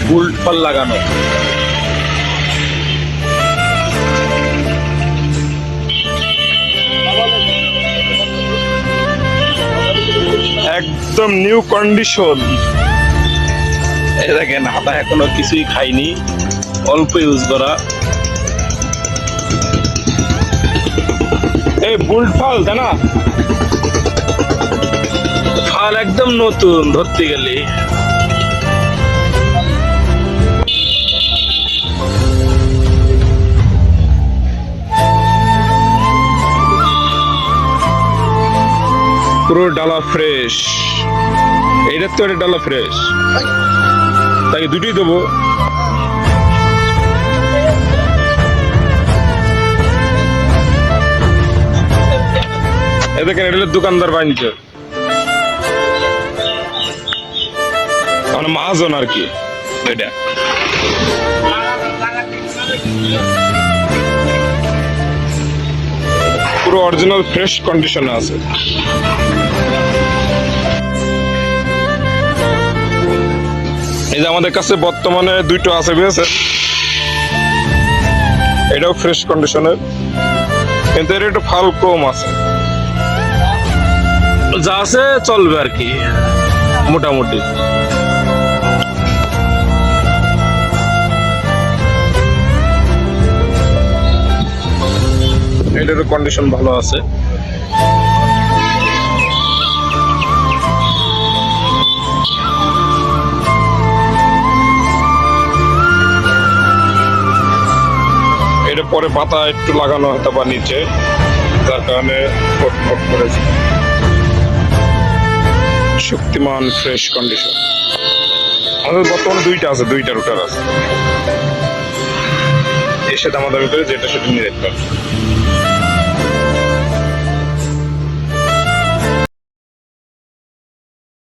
Built ফল লাগানো। একদম new condition. এই দেখেন, হাতা এখনো কিছুই খাইনি, অল্প ইউজ করা। এই বুল্ট ফল তাই না? ফাল একদম নতুন ধরতে গেলে। পুরো ডালা ফ্রেশ। এইটার তো একটা ডালা ফ্রেশ, তাই দুটোই দেবো। এ দেখেন, এটা হলো দোকানদার বাণিজ্য, মানে মহাজন আর কি। এটা পুরো অরিজিনাল ফ্রেশ কন্ডিশনে আছে। এই যে আমাদের কাছে বর্তমানে দুইটা আছে, বুঝেছেন? এটাও ফ্রেশ কন্ডিশনের, কিন্তু এর একটু ফাল কম আছে। যা আছে চলবে আর কি, মোটামুটি। এটারও কন্ডিশন ভালো আছে। এটা পরে পাতা একটু লাগানো হয়তো বা নিচে, যার কারণে ফটফট করেছে। শক্তিমান ফ্রেশ কন্ডিশন। আমাদের বর্তমানে দুইটা আছে, দুইটা রুটার আছে। এর সাথে আমাদের ভিতরে যেটা সেটা নিয়ে দেখতে হবে।